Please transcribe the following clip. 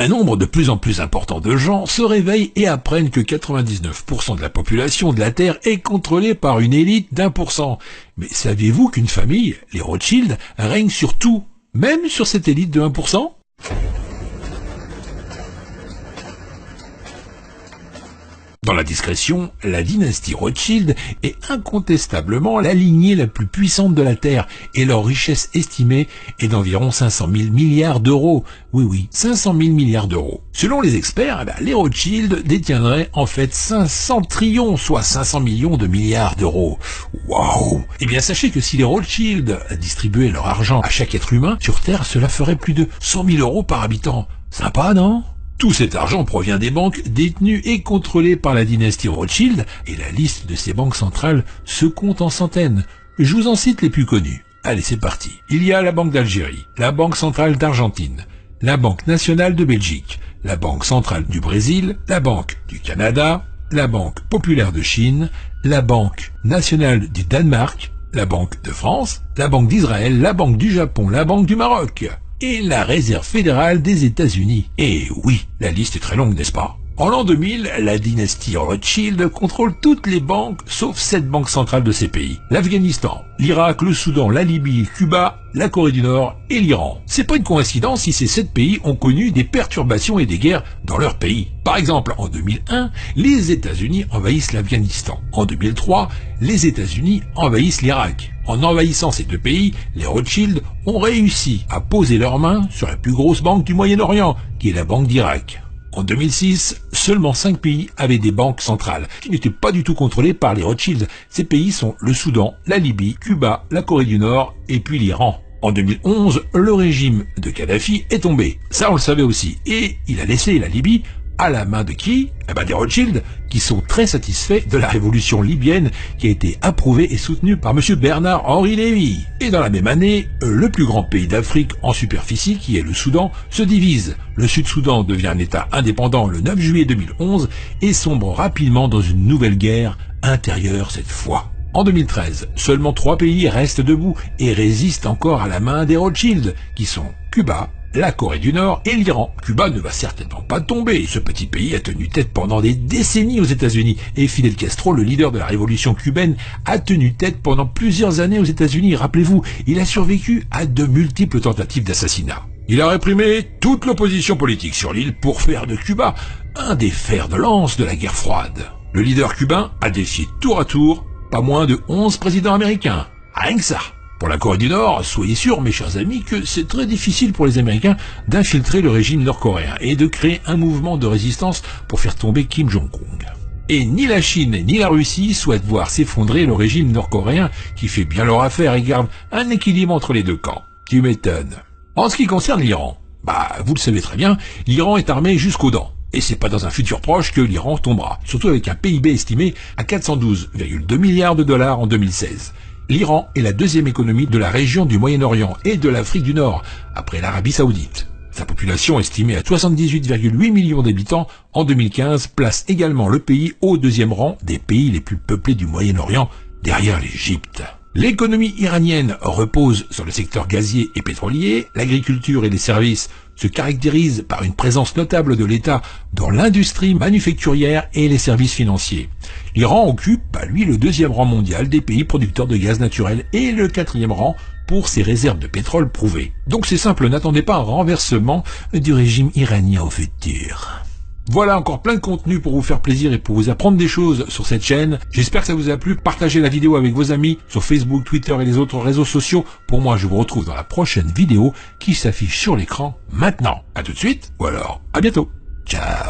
Un nombre de plus en plus important de gens se réveillent et apprennent que 99% de la population de la Terre est contrôlée par une élite d'1%. Mais saviez-vous qu'une famille, les Rothschild, règne sur tout, même sur cette élite de 1%? Dans la discrétion, la dynastie Rothschild est incontestablement la lignée la plus puissante de la Terre et leur richesse estimée est d'environ 500 000 milliards d'euros. Oui, 500 000 milliards d'euros. Selon les experts, les Rothschild détiendraient en fait 500 trillions, soit 500 millions de milliards d'euros. Waouh! Eh bien, sachez que si les Rothschild distribuaient leur argent à chaque être humain, sur Terre, cela ferait plus de 100 000 euros par habitant. Sympa, non? Tout cet argent provient des banques détenues et contrôlées par la dynastie Rothschild, et la liste de ces banques centrales se compte en centaines. Je vous en cite les plus connues. Allez, c'est parti. Il y a la Banque d'Algérie, la Banque centrale d'Argentine, la Banque nationale de Belgique, la Banque centrale du Brésil, la Banque du Canada, la Banque populaire de Chine, la Banque nationale du Danemark, la Banque de France, la Banque d'Israël, la Banque du Japon, la Banque du Maroc et la Réserve fédérale des États-Unis. Et oui, la liste est très longue, n'est-ce pas? En l'an 2000, la dynastie Rothschild contrôle toutes les banques, sauf 7 banques centrales de ces pays. L'Afghanistan, l'Irak, le Soudan, la Libye, Cuba, la Corée du Nord et l'Iran. C'est pas une coïncidence si ces 7 pays ont connu des perturbations et des guerres dans leur pays. Par exemple, en 2001, les États-Unis envahissent l'Afghanistan. En 2003, les États-Unis envahissent l'Irak. En envahissant ces deux pays, les Rothschild ont réussi à poser leurs mains sur la plus grosse banque du Moyen-Orient, qui est la Banque d'Irak. En 2006, seulement 5 pays avaient des banques centrales, qui n'étaient pas du tout contrôlées par les Rothschild. Ces pays sont le Soudan, la Libye, Cuba, la Corée du Nord et puis l'Iran. En 2011, le régime de Kadhafi est tombé. Ça, on le savait aussi. Et il a laissé la Libye à la main de qui? Des Rothschild, qui sont très satisfaits de la révolution libyenne qui a été approuvée et soutenue par M. Bernard-Henri Lévy. Et dans la même année, le plus grand pays d'Afrique en superficie, qui est le Soudan, se divise. Le Sud-Soudan devient un État indépendant le 9 juillet 2011 et sombre rapidement dans une nouvelle guerre intérieure cette fois. En 2013, seulement 3 pays restent debout et résistent encore à la main des Rothschild, qui sont Cuba, la Corée du Nord et l'Iran. Cuba ne va certainement pas tomber. Ce petit pays a tenu tête pendant des décennies aux États-Unis. Et Fidel Castro, le leader de la révolution cubaine, a tenu tête pendant plusieurs années aux États-Unis. Rappelez-vous, il a survécu à de multiples tentatives d'assassinat. Il a réprimé toute l'opposition politique sur l'île pour faire de Cuba un des fers de lance de la guerre froide. Le leader cubain a défié tour à tour pas moins de 11 présidents américains. Rien que ça. Pour la Corée du Nord, soyez sûrs, mes chers amis, que c'est très difficile pour les Américains d'infiltrer le régime nord-coréen et de créer un mouvement de résistance pour faire tomber Kim Jong-un. Et ni la Chine ni la Russie souhaitent voir s'effondrer le régime nord-coréen qui fait bien leur affaire et garde un équilibre entre les deux camps. Tu m'étonnes. En ce qui concerne l'Iran, vous le savez très bien, l'Iran est armé jusqu'aux dents. Et c'est pas dans un futur proche que l'Iran tombera, surtout avec un PIB estimé à 412,2 milliards de dollars en 2016. L'Iran est la deuxième économie de la région du Moyen-Orient et de l'Afrique du Nord, après l'Arabie Saoudite. Sa population estimée à 78,8 millions d'habitants en 2015 place également le pays au deuxième rang des pays les plus peuplés du Moyen-Orient, derrière l'Égypte. L'économie iranienne repose sur le secteur gazier et pétrolier, l'agriculture et les services se caractérisent par une présence notable de l'État dans l'industrie manufacturière et les services financiers. L'Iran occupe, lui, le deuxième rang mondial des pays producteurs de gaz naturel et le 4e rang pour ses réserves de pétrole prouvées. Donc c'est simple, n'attendez pas un renversement du régime iranien au futur. Voilà encore plein de contenu pour vous faire plaisir et pour vous apprendre des choses sur cette chaîne. J'espère que ça vous a plu. Partagez la vidéo avec vos amis sur Facebook, Twitter et les autres réseaux sociaux. Pour moi, je vous retrouve dans la prochaine vidéo qui s'affiche sur l'écran maintenant. À tout de suite, ou alors à bientôt. Ciao.